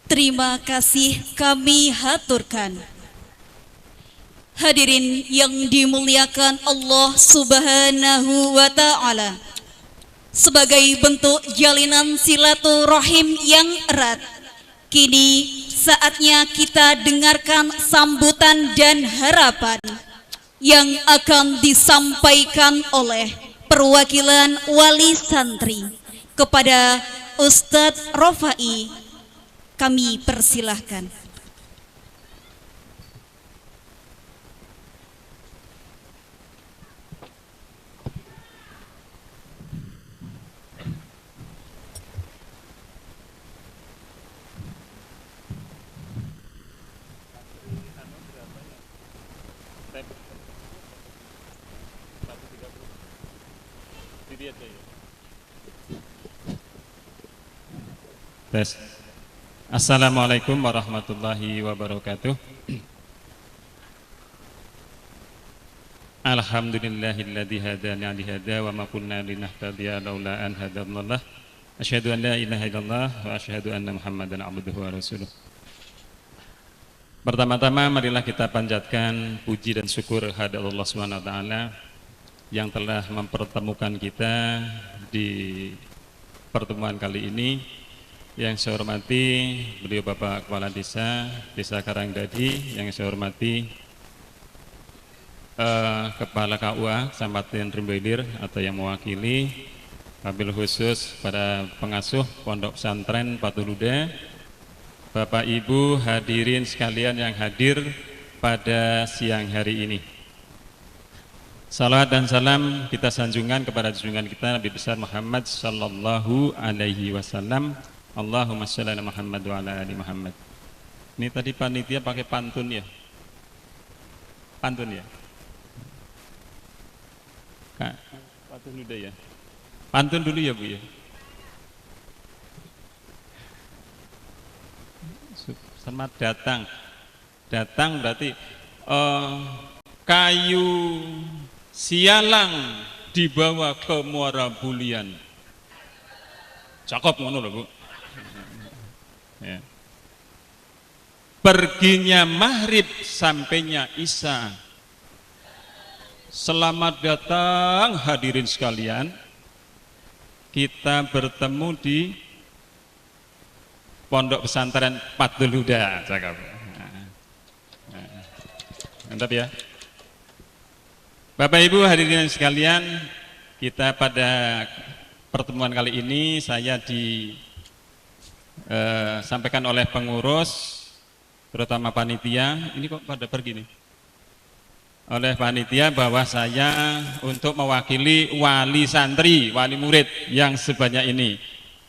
Terima kasih kami haturkan. Hadirin yang dimuliakan Allah Subhanahu wa Ta'ala, sebagai bentuk jalinan silaturahim yang erat, kini saatnya kita dengarkan sambutan dan harapan yang akan disampaikan oleh perwakilan wali santri kepada Ustadz Rofai. Kami persilahkan. Tes. Assalamualaikum warahmatullahi wabarakatuh. Alhamdulillahilladzi hadana li hada wa ma kunna linahtadiya laula an hadanallah. Asyhadu an la ilaha illallah wa asyhadu anna Muhammadan abduhu wa rasuluh. Pertama-tama marilah kita panjatkan puji dan syukur kehadirat Allah Subhanahu wa taala yang telah mempertemukan kita di pertemuan kali ini. Yang saya hormati beliau Bapak Kepala Desa Karangdadi, yang saya hormati Kepala KUA Kecamatan Rimba Ilir atau yang mewakili, wabil khusus pada pengasuh Pondok Pesantren Patuluda, Bapak Ibu hadirin sekalian yang hadir pada siang hari ini. Salawat dan salam kita sanjungan kepada junjungan kita Nabi besar Muhammad sallallahu alaihi wasallam. Allahumma sholli ala Muhammad wa ala ali Muhammad. Ini tadi panitia pakai pantun ya? Pantun ya? Kak, pantun dulu ya? Pantun dulu ya Bu ya? Selamat datang. Datang berarti kayu sialang dibawa ke Muara Bulian. Cakep ngono lho Bu. Ya. Perginya maghrib sampainya isya. Selamat datang hadirin sekalian. Kita bertemu di Pondok Pesantren Patuluda. Mantap ya. Bapak Ibu hadirin sekalian, kita pada pertemuan kali ini saya sampaikan oleh pengurus, terutama panitia, ini kok pada pergi nih, oleh panitia bahwa saya untuk mewakili wali santri, wali murid yang sebanyak ini,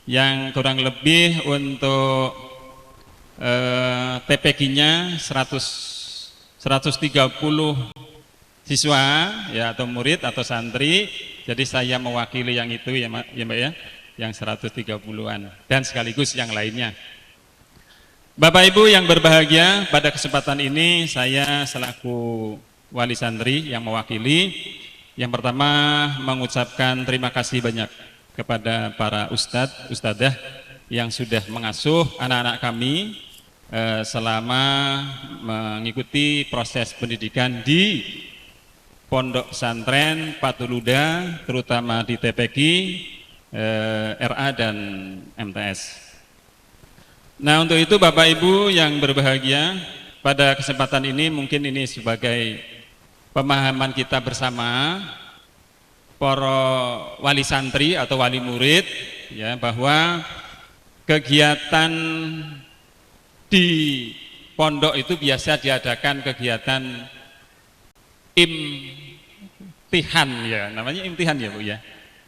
yang kurang lebih untuk TPG-nya 130 siswa ya, atau murid atau santri. Jadi saya mewakili yang itu ya Mbak ya, yang 130-an dan sekaligus yang lainnya. Bapak Ibu yang berbahagia, pada kesempatan ini saya selaku wali santri yang mewakili, yang pertama mengucapkan terima kasih banyak kepada para ustadz, ustadzah yang sudah mengasuh anak-anak kami selama mengikuti proses pendidikan di Pondok Pesantren Patuluda, terutama di TPG, RA dan MTS. Nah, untuk itu Bapak Ibu yang berbahagia, pada kesempatan ini mungkin ini sebagai pemahaman kita bersama para wali santri atau wali murid ya, bahwa kegiatan di pondok itu biasa diadakan kegiatan imtihan ya, namanya imtihan ya Bu ya.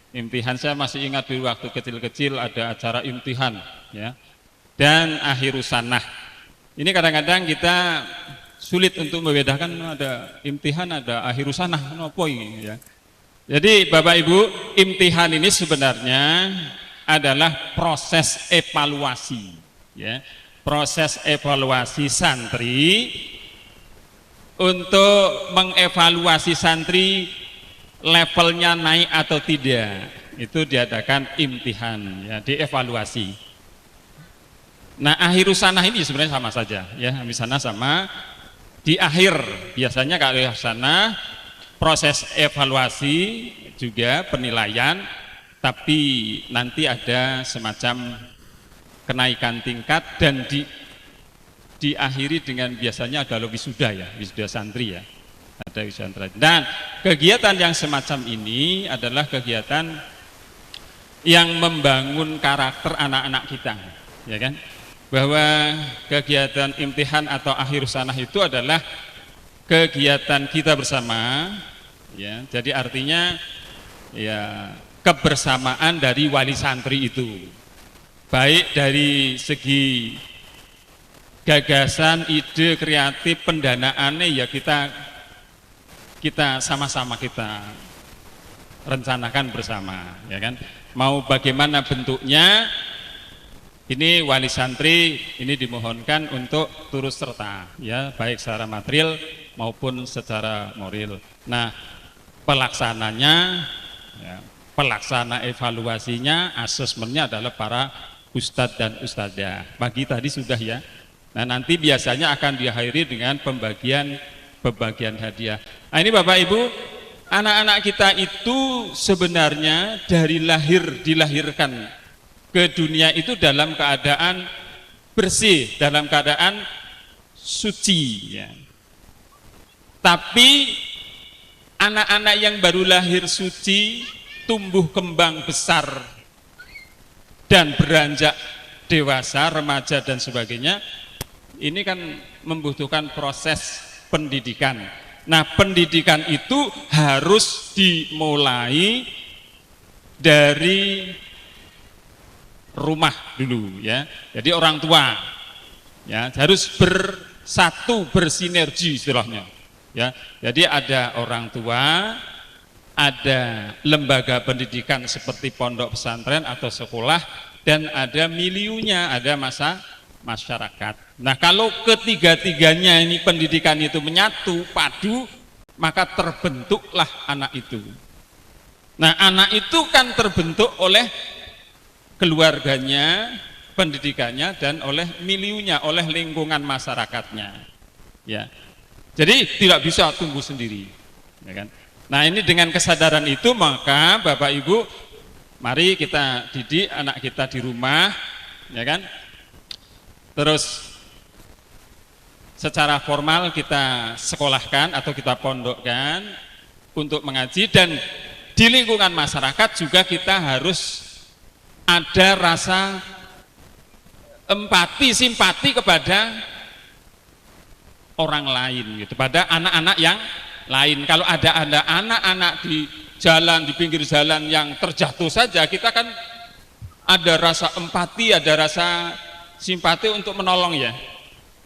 Imtihan, saya masih ingat dulu waktu kecil-kecil ada acara imtihan ya. Dan akhirus sanah. Ini kadang-kadang kita sulit untuk membedakan ada imtihan, ada akhirus sanah, apa ini ya. Jadi Bapak Ibu, imtihan ini sebenarnya adalah proses evaluasi ya. Proses evaluasi santri untuk mengevaluasi santri levelnya naik atau tidak, itu diadakan imtihan ya, dievaluasi. Nah, akhirus sanah ini sebenarnya sama saja ya, habis sanah sama di akhir. Biasanya kalau akhirus sanah proses evaluasi juga penilaian, tapi nanti ada semacam kenaikan tingkat dan diakhiri dengan biasanya ada wisuda ya, wisuda santri ya, ada wisuda santri. Dan kegiatan yang semacam ini adalah kegiatan yang membangun karakter anak-anak kita, ya kan? Bahwa kegiatan imtihan atau akhir sanah itu adalah kegiatan kita bersama, ya. Jadi artinya ya kebersamaan dari wali santri itu, baik dari segi gagasan, ide, kreatif, pendanaannya ya kita sama-sama kita rencanakan bersama, ya kan? Mau bagaimana bentuknya, ini wali santri ini dimohonkan untuk turut serta, ya, baik secara material maupun secara moral. Nah, pelaksananya, ya, pelaksana evaluasinya, asesmennya adalah para ustadz dan ustadzah. Pagi tadi sudah ya. Nah, nanti biasanya akan diakhiri dengan pembagian hadiah. Nah, ini Bapak Ibu, anak-anak kita itu sebenarnya dari dilahirkan ke dunia itu dalam keadaan bersih, dalam keadaan suci ya. Tapi anak-anak yang baru lahir suci, tumbuh kembang besar dan beranjak dewasa, remaja dan sebagainya, ini kan membutuhkan proses pendidikan. Nah, pendidikan itu harus dimulai dari rumah dulu ya. Jadi orang tua ya harus bersatu, bersinergi istilahnya ya. Jadi ada orang tua, ada lembaga pendidikan seperti pondok pesantren atau sekolah, dan ada miliunya, ada masyarakat. Nah, kalau ketiga-tiganya ini pendidikan itu menyatu, padu, maka terbentuklah anak itu. Nah, anak itu kan terbentuk oleh keluarganya, pendidikannya, dan oleh miliunya, oleh lingkungan masyarakatnya. Ya, jadi tidak bisa tumbuh sendiri. Ya kan? Nah, ini dengan kesadaran itu maka Bapak Ibu, mari kita didik anak kita di rumah, ya kan? Terus secara formal kita sekolahkan atau kita pondokkan untuk mengaji, dan di lingkungan masyarakat juga kita harus ada rasa empati, simpati kepada orang lain gitu, pada anak-anak yang lain. Kalau ada anak-anak di jalan, di pinggir jalan yang terjatuh saja, kita kan ada rasa empati, ada rasa simpati untuk menolong ya.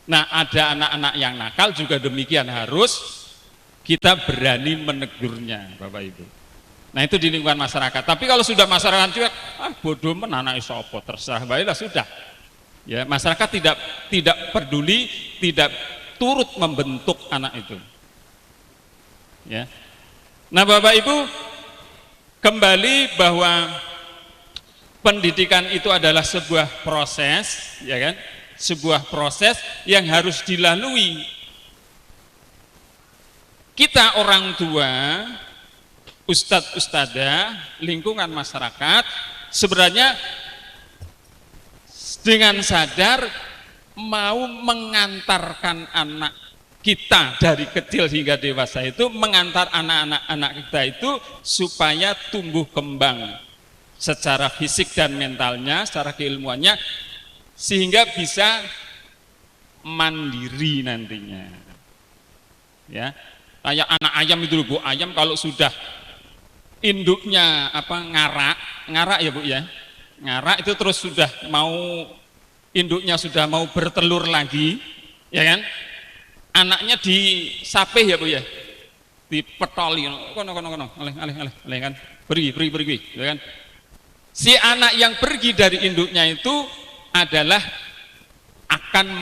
Nah, ada anak-anak yang nakal juga demikian, harus kita berani menegurnya Bapak Ibu. Nah, itu di lingkungan masyarakat. Tapi kalau sudah masyarakat cuek, bodoh menanai sopo, terserah baiklah sudah. Ya, masyarakat tidak peduli, tidak turut membentuk anak itu. Ya. Nah, Bapak Ibu, kembali bahwa pendidikan itu adalah sebuah proses, ya kan? Sebuah proses yang harus dilalui. Kita orang tua, ustadz, ustadzah, lingkungan masyarakat sebenarnya dengan sadar mau mengantarkan anak kita dari kecil hingga dewasa itu, mengantar anak-anak kita itu supaya tumbuh kembang secara fisik dan mentalnya, secara keilmuannya, sehingga bisa mandiri nantinya. Ya, kayak anak ayam itu Bu, ayam kalau sudah induknya ngarak ya Bu ya, ngarak itu terus sudah mau, induknya sudah mau bertelur lagi, ya kan? Anaknya disapih ya Bu ya, dipetoli, kono alih kan, pergi, ya kan? Si anak yang pergi dari induknya itu adalah akan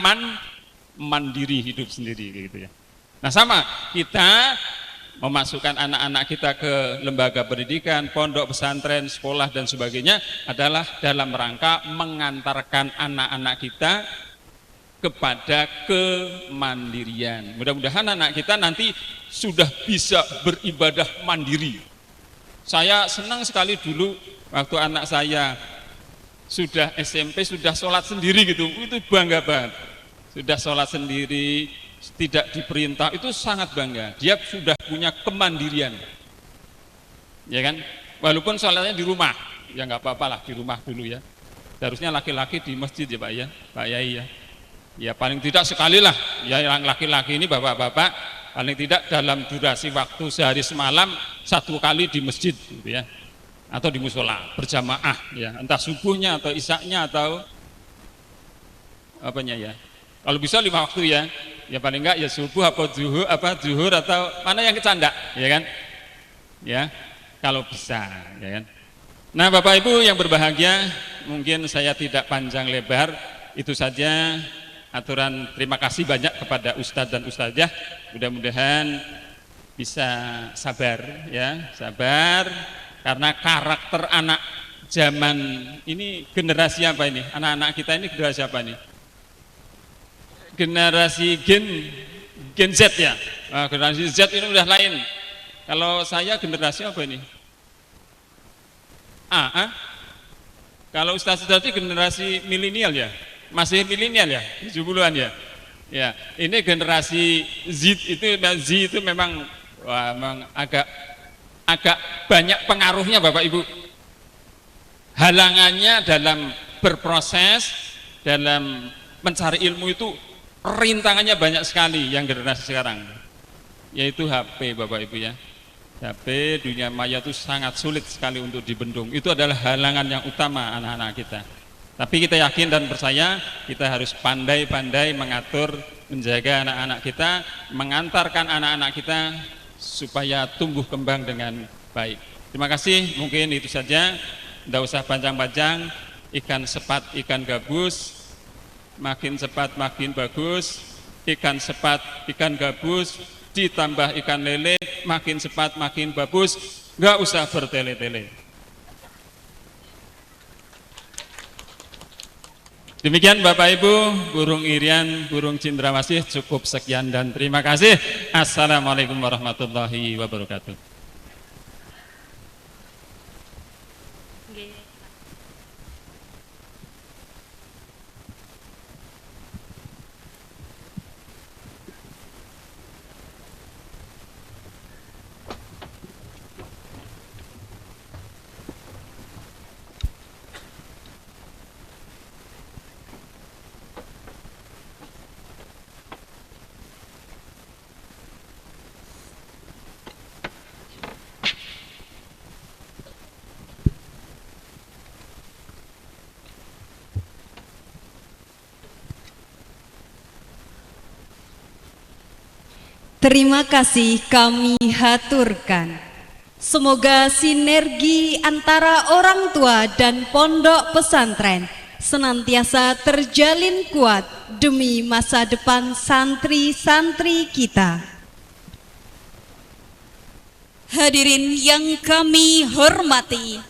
mandiri, hidup sendiri gitu ya. Nah, sama kita memasukkan anak-anak kita ke lembaga pendidikan, pondok pesantren, sekolah dan sebagainya adalah dalam rangka mengantarkan anak-anak kita kepada kemandirian. Mudah-mudahan anak kita nanti sudah bisa beribadah mandiri. Saya senang sekali dulu waktu anak saya sudah SMP, sudah sholat sendiri gitu, itu bangga banget. Sudah sholat sendiri, tidak diperintah, itu sangat bangga. Dia sudah punya kemandirian, ya kan? Walaupun sholatnya di rumah, ya nggak apa-apa lah di rumah dulu ya. Seharusnya laki-laki di masjid ya Pak ya, Pak Yai ya. Ya paling tidak sekali lah, ya yang laki-laki ini bapak-bapak paling tidak dalam durasi waktu sehari semalam 1 kali di masjid, gitu ya, atau di musola berjamaah, ya entah subuhnya atau isaknya atau apanya ya. Kalau bisa 5 waktu ya. Ya paling enggak ya subuh apa zuhur atau mana yang kecanda, ya kan? Ya, kalau bisa, ya kan? Nah, Bapak Ibu yang berbahagia, mungkin saya tidak panjang lebar, itu saja aturan. Terima kasih banyak kepada Ustadz dan Ustadzah. Mudah-mudahan bisa sabar ya, sabar karena karakter anak zaman ini generasi apa ini? Anak-anak kita ini generasi apa nih? Generasi Gen Z ya. Nah, generasi Z ini udah lain. Kalau saya generasi apa ini? Kalau Ustaz tadi generasi milenial ya. Masih milenial ya, 70-an ya. Ya, ini generasi Z itu memang agak banyak pengaruhnya Bapak Ibu. Halangannya dalam berproses, dalam mencari ilmu itu rintangannya banyak sekali yang generasi sekarang, yaitu HP Bapak Ibu ya. HP dunia maya itu sangat sulit sekali untuk dibendung. Itu adalah halangan yang utama anak-anak kita. Tapi kita yakin dan percaya kita harus pandai-pandai mengatur, menjaga anak-anak kita, mengantarkan anak-anak kita supaya tumbuh kembang dengan baik. Terima kasih, mungkin itu saja. Tidak usah panjang-panjang. Ikan sepat, ikan gabus, makin cepat makin bagus. Ikan sepat, ikan gabus, ditambah ikan lele, makin cepat makin bagus. Nggak usah bertele-tele. Demikian Bapak Ibu, burung irian, burung cendrawasih, cukup sekian dan terima kasih. Assalamualaikum warahmatullahi wabarakatuh. Terima kasih kami haturkan. Semoga sinergi antara orang tua dan pondok pesantren senantiasa terjalin kuat demi masa depan santri-santri kita. Hadirin yang kami hormati,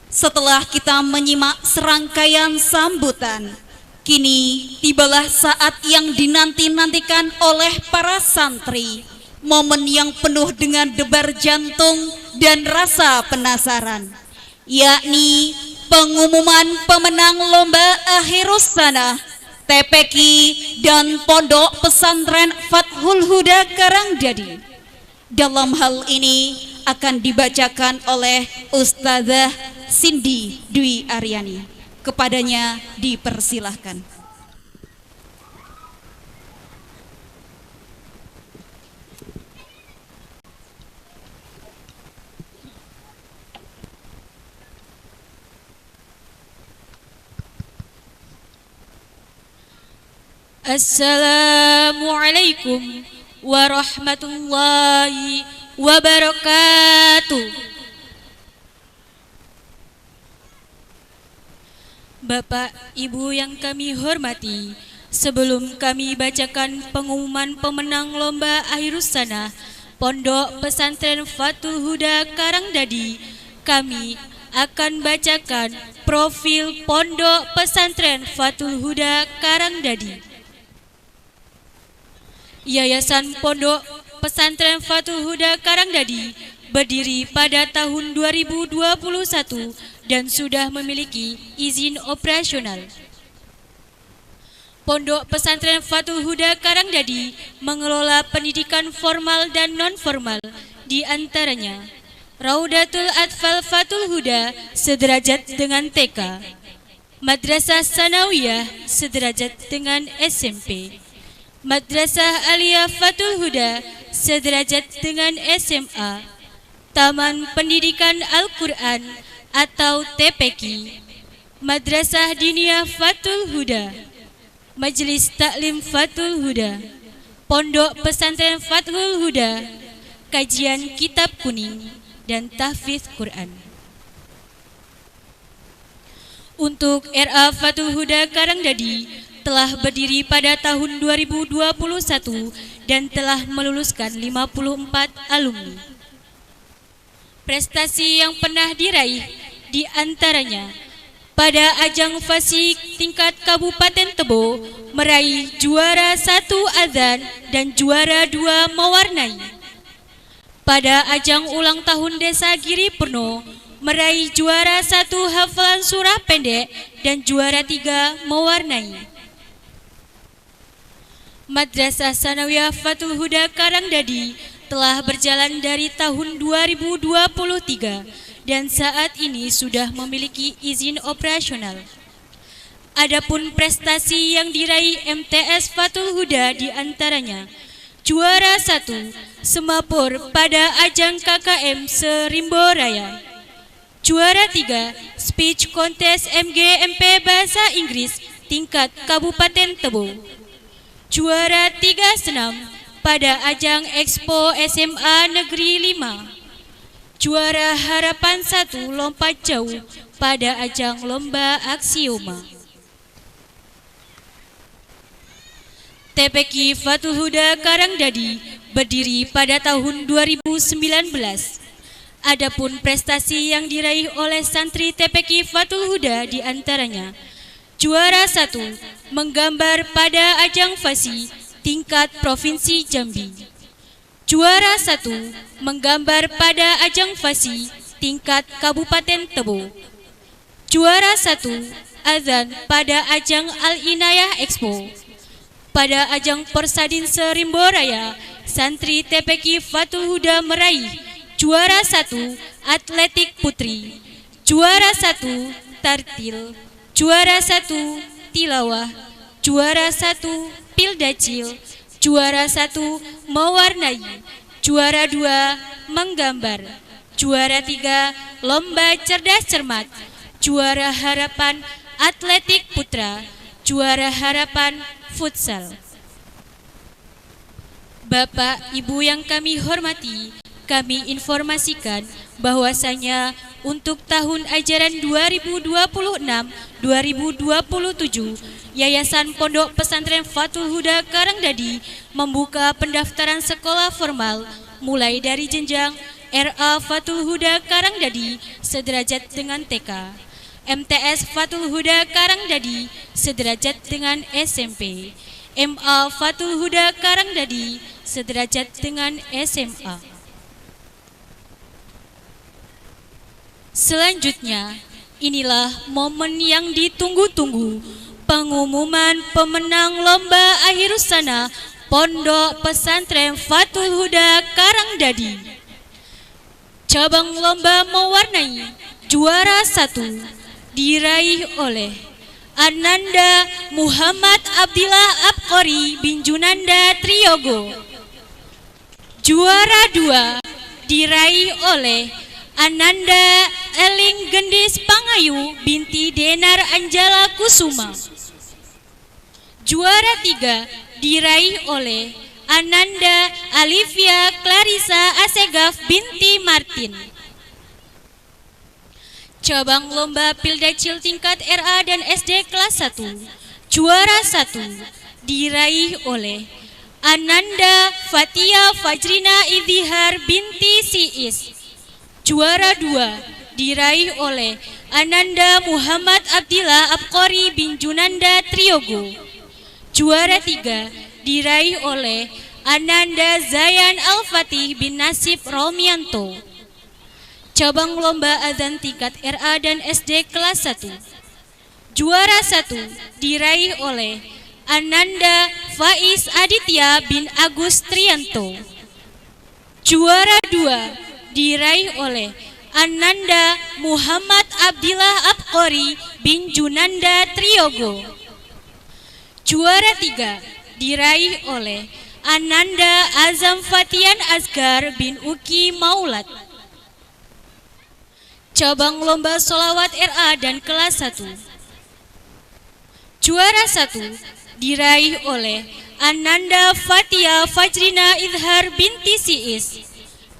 setelah kita menyimak serangkaian sambutan, kini tibalah saat yang dinanti-nantikan oleh para santri, momen yang penuh dengan debar jantung dan rasa penasaran, yakni pengumuman pemenang lomba Akhirus Sanah TPQ dan Pondok Pesantren Fathul Huda Karangjadi. Dalam hal ini akan dibacakan oleh Ustazah Cindy Dwi Aryani. Kepadanya dipersilahkan. Assalamualaikum warahmatullahi wabarakatuh. Bapak, Ibu yang kami hormati, sebelum kami bacakan pengumuman pemenang lomba Akhirus Sanah, Pondok Pesantren Fathul Huda Karangdadi, kami akan bacakan profil Pondok Pesantren Fathul Huda Karangdadi. Yayasan Pondok Pesantren Fathul Huda Karangdadi berdiri pada tahun 2021 dan sudah memiliki izin operasional. Pondok Pesantren Fathul Huda Karangdadi mengelola pendidikan formal dan non-formal, di antaranya Raudatul Atfal Fathul Huda sederajat dengan TK, Madrasah Sanawiyah sederajat dengan SMP, Madrasah Aliyah Fathul Huda sederajat dengan SMA, Taman Pendidikan Al-Quran atau TPQ, Madrasah Diniyah Fathul Huda, Majelis Taklim Fathul Huda, Pondok Pesantren Fathul Huda, kajian kitab kuning, dan tahfidz Quran. Untuk RA Fathul Huda Karangdadi telah berdiri pada tahun 2021 dan telah meluluskan 54 alumni. Prestasi yang pernah diraih di antaranya pada ajang fasik tingkat Kabupaten Tebo meraih juara 1 adzan dan juara 2 mewarnai. Pada ajang ulang tahun Desa Giri Purno meraih juara 1 hafalan surah pendek dan juara 3 mewarnai. Madrasah Sanawiyah Fathul Huda Karangdadi telah berjalan dari tahun 2023 dan saat ini sudah memiliki izin operasional. Adapun prestasi yang diraih MTS Fathul Huda di antaranya juara 1 semapur pada ajang KKM Serimbo Raya, juara 3 speech contest MGMP Bahasa Inggris tingkat Kabupaten Tebo, juara 3 senam pada ajang Expo SMA Negeri 5, juara harapan 1 lompat jauh pada ajang lomba aksioma. TPQ Fathul Huda Karangdadi berdiri pada tahun 2019. Adapun prestasi yang diraih oleh santri TPQ Fathul Huda di antaranya juara 1 menggambar pada ajang fasi tingkat Provinsi Jambi, juara 1 menggambar pada ajang fasi tingkat Kabupaten Tebo, juara 1 azan pada ajang Al-Inayah Expo. Pada ajang Persadin Serimbo Raya, santri TPQ Fathul Huda meraih juara 1 atletik putri, juara 1 tartil, juara 1 tilawah, juara 1 pildacil, juara 1 mewarnai, juara 2 menggambar, juara 3 lomba cerdas cermat, juara harapan atletik putra, juara harapan futsal. Bapak, Ibu yang kami hormati, kami informasikan bahwasanya untuk tahun ajaran 2026-2027, Yayasan Pondok Pesantren Fathul Huda Karangdadi membuka pendaftaran sekolah formal mulai dari jenjang RA Fathul Huda Karangdadi sederajat dengan TK, MTS Fathul Huda Karangdadi sederajat dengan SMP, MA Fathul Huda Karangdadi sederajat dengan SMA. Selanjutnya, inilah momen yang ditunggu-tunggu, pengumuman pemenang lomba akhirus sana Pondok Pesantren Fathul Huda Karangdadi. Cabang lomba mewarnai, juara 1 diraih oleh Ananda Muhammad Abdillah Abqori bin Junanda Triyogo. Juara 2 diraih oleh Ananda Eling Gendis Pangayu binti Denar Anjala Kusuma. Juara 3 diraih oleh Ananda Alivia Clarissa Asegaf binti Martin. Cabang lomba Pildacil tingkat RA dan SD kelas 1, juara 1 diraih oleh Ananda Fatia Fajrina Idhihar binti Siis. Juara 2 diraih oleh Ananda Muhammad Abdillah Abqori bin Junanda Triogo. Juara 3 diraih oleh Ananda Zayan Al-Fatih bin Nasib Romianto. Cabang lomba adzan tingkat RA dan SD kelas 1. Juara 1 diraih oleh Ananda Faiz Aditya bin Agus Trianto. Juara 2 diraih oleh Ananda Muhammad Abdillah Abqori bin Junanda Triogo. Juara 3 diraih oleh Ananda Azam Fatian Asgar bin Uki Maulad. Cabang lomba sholawat RA dan kelas 1. Juara 1 diraih oleh Ananda Fatia Fajrina Idhar binti Siis.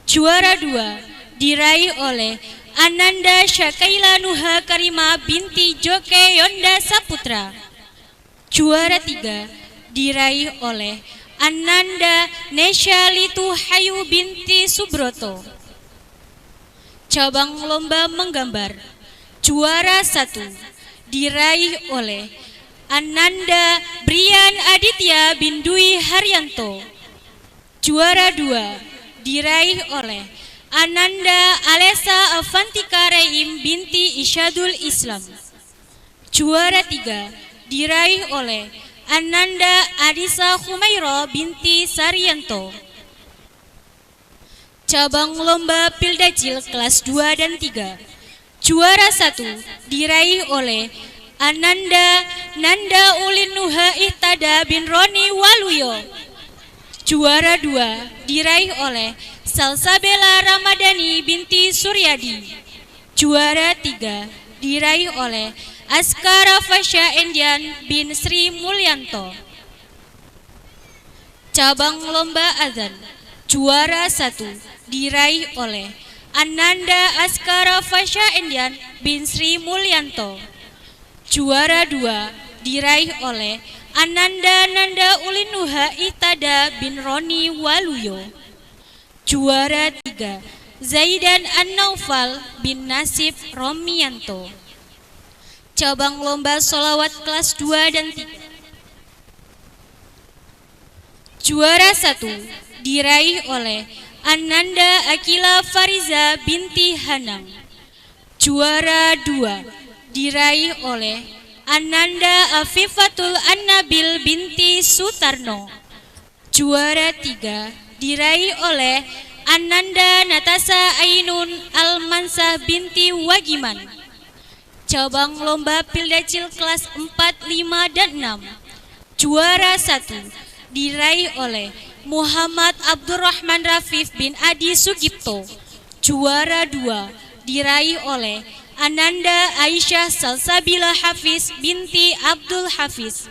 Juara 2 diraih oleh Ananda Syakaila Nuha Karima binti Joke Yonda Saputra. Juara 3 diraih oleh Ananda Nesya Litu Hayu binti Subroto. Cabang lomba menggambar. Juara 1 diraih oleh Ananda Brian Aditya bin Dwi Haryanto. Juara 2 diraih oleh Ananda Alesa Avantika Reim binti Isyadul Islam. Juara 3 diraih oleh Ananda Adisa Humairo binti Saryanto. Cabang lomba Pildacil kelas 2 dan 3. Juara 1 diraih oleh Ananda Nanda Ulin Nuha Ihtada bin Roni Waluyo. Juara 2 diraih oleh Salsabela Ramadhani binti Suryadi. Juara 3 diraih oleh Askara Fasya Endian bin Sri Mulyanto. Cabang lomba azan. Juara 1 diraih oleh Ananda Askara Fasya Endian bin Sri Mulyanto. Juara 2 diraih oleh Ananda Nanda Ulinuha Ihtada bin Roni Waluyo. Juara 3 Zaidan An-Naufal bin Nasib Romianto. Cabang lomba sholawat kelas 2 dan 3. Juara 1 diraih oleh Ananda Akila Fariza binti Hanang. Juara 2 diraih oleh Ananda Afifatul An-Nabil binti Sutarno. Juara 3 diraih oleh Ananda Natasa Ainun Almansah binti Wagiman. Cabang lomba Pildacil kelas 4, 5, dan 6. Juara 1 diraih oleh Muhammad Abdurrahman Rafif bin Adi Sugipto. Juara 2 diraih oleh Ananda Aisyah Salsabila Hafiz binti Abdul Hafiz.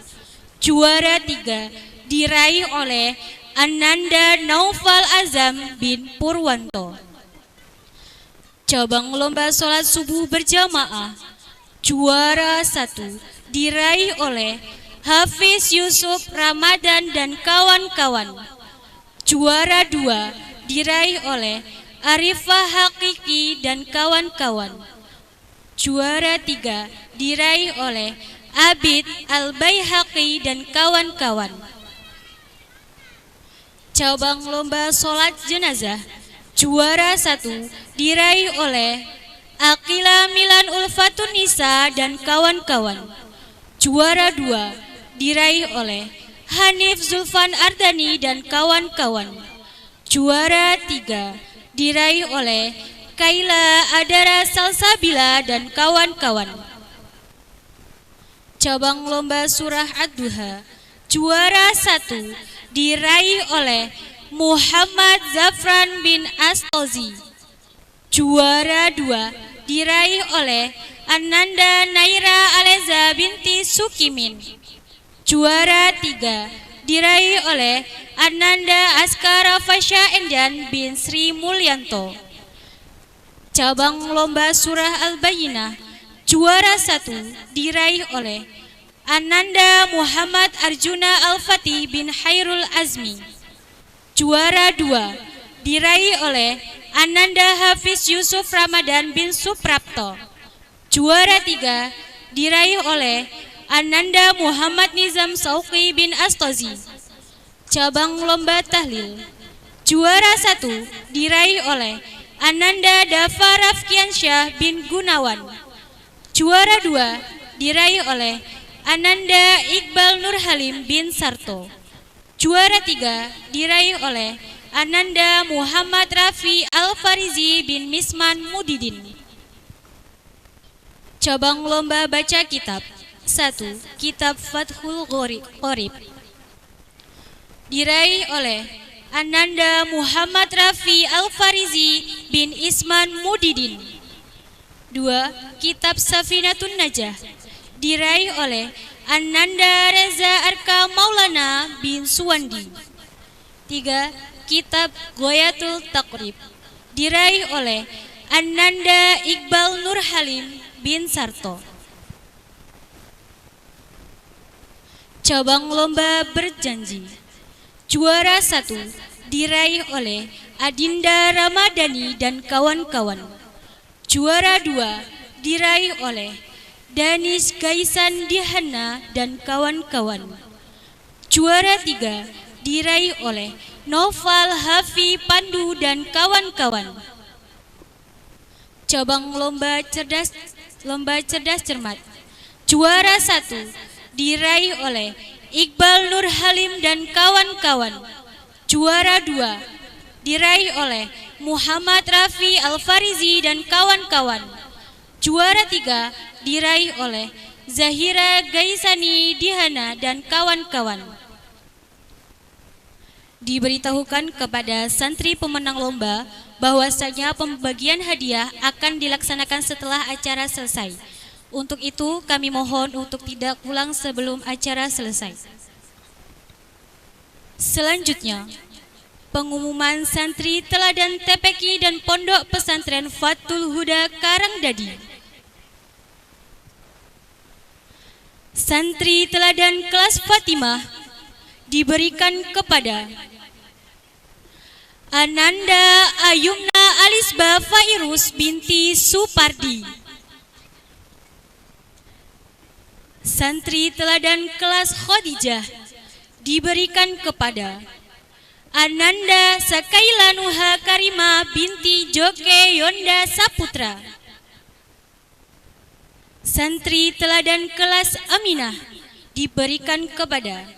Juara 3 diraih oleh Ananda Naufal Azam bin Purwanto. Cabang lomba sholat subuh berjamaah. Juara 1 diraih oleh Hafiz Yusuf Ramadan dan kawan-kawan. Juara 2 diraih oleh Arifah Hakiki dan kawan-kawan. Juara 3 diraih oleh Abid Al-Baihaqi dan kawan-kawan. Cabang lomba sholat jenazah. Juara 1 diraih oleh Akila Milan Ulfatun Nisa dan kawan-kawan. Juara 2 diraih oleh Hanif Zulfan Ardani dan kawan-kawan. Juara 3 diraih oleh Kaila Adara Salsabila dan kawan-kawan. Cabang lomba surah Ad-Duha. Juara 1 diraih oleh Muhammad Zafran bin Astozi. Juara 2 diraih oleh Ananda Naira Aleza binti Sukimin. Juara 3 diraih oleh Ananda Askara Fasya Endan bin Sri Mulyanto. Cabang lomba surah Al-Bayyinah. Juara 1 diraih oleh Ananda Muhammad Arjuna Al-Fatih bin Hairul Azmi. Juara 2 diraih oleh Ananda Hafiz Yusuf Ramadan bin Suprapto. Juara 3 diraih oleh Ananda Muhammad Nizam Sauqi bin Astozi. Cabang lomba tahlil. Juara 1 diraih oleh Ananda Dafa Rafkiansyah bin Gunawan. Juara 2 diraih oleh Ananda Iqbal Nurhalim bin Sarto. Juara 3 diraih oleh Ananda Muhammad Rafi Al-Farizi bin Misman Mudidin. Cabang lomba baca kitab. 1. Kitab Fathul Qorib. Diraih oleh Ananda Muhammad Rafi Al-Farizi bin Isman Mudidin. 2. Kitab Safinatun Najah. Diraih oleh Ananda Reza Arka Maulana bin Suwandi. 3. Kitab Ghoyatul Taqrib. Diraih oleh Ananda Iqbal Nurhalim bin Sarto. Cabang lomba berjanji. Juara 1 diraih oleh Adinda Ramadhani dan kawan-kawan. Juara 2 diraih oleh Danis Gaisan Dihana dan kawan-kawan. Juara 3 diraih oleh Noval Hafi Pandu dan kawan-kawan. Cabang lomba cerdas cermat. Juara 1 diraih oleh Iqbal Nurhalim dan kawan-kawan. Juara 2 diraih oleh Muhammad Rafi Al-Farizi dan kawan-kawan. Juara 3 diraih oleh Zahira Gaisani Dihana dan kawan-kawan. Diberitahukan kepada santri pemenang lomba bahwasanya pembagian hadiah akan dilaksanakan setelah acara selesai. Untuk itu kami mohon untuk tidak pulang sebelum acara selesai. Selanjutnya, pengumuman santri teladan TPQ dan Pondok Pesantren Fathul Huda Karangdadi. Santri teladan kelas Fatimah diberikan kepada Ananda Ayumna Alisba Fairus binti Supardi. Santri teladan kelas Khadijah diberikan kepada Ananda Sakailanuha Karima binti Joke Yonda Saputra. Santri teladan kelas Aminah diberikan kepada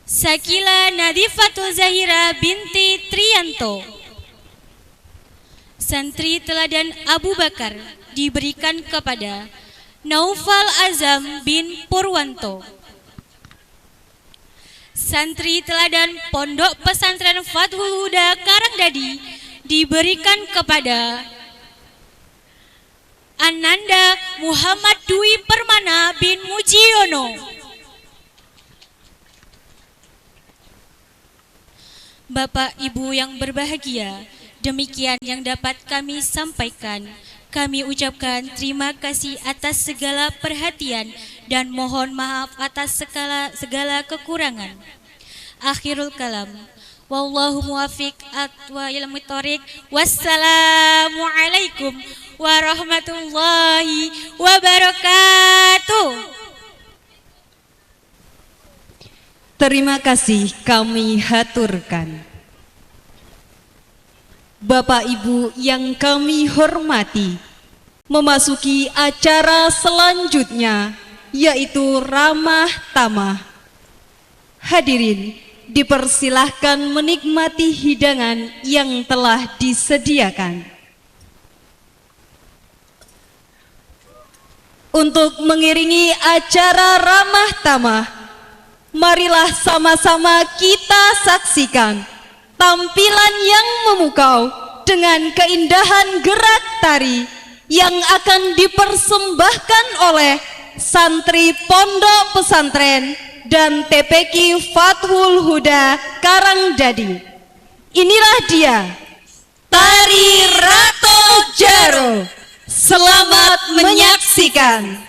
Sakila Nadifatul Zahira binti Trianto. Santri teladan Abu Bakar diberikan kepada Naufal Azam bin Purwanto. Santri teladan Pondok Pesantren Fathul Huda Karangdadi diberikan kepada Ananda Muhammad Dwi Permana bin Mujiono. Bapak Ibu yang berbahagia, demikian yang dapat kami sampaikan. Kami ucapkan terima kasih atas segala perhatian dan mohon maaf atas segala kekurangan. Akhirul kalam. Wallahu muwafiq wa ilmu thoriq. Wassalamualaikum warahmatullahi wabarakatuh. Terima kasih kami haturkan. Bapak Ibu yang kami hormati, memasuki acara selanjutnya yaitu ramah tamah. Hadirin dipersilahkan menikmati hidangan yang telah disediakan. Untuk mengiringi acara ramah tamah, marilah sama-sama kita saksikan tampilan yang memukau dengan keindahan gerak tari yang akan dipersembahkan oleh santri Pondok Pesantren dan TPQ Fathul Huda Karangdadi. Inilah dia, Tari Rato Jaro. Selamat menyaksikan.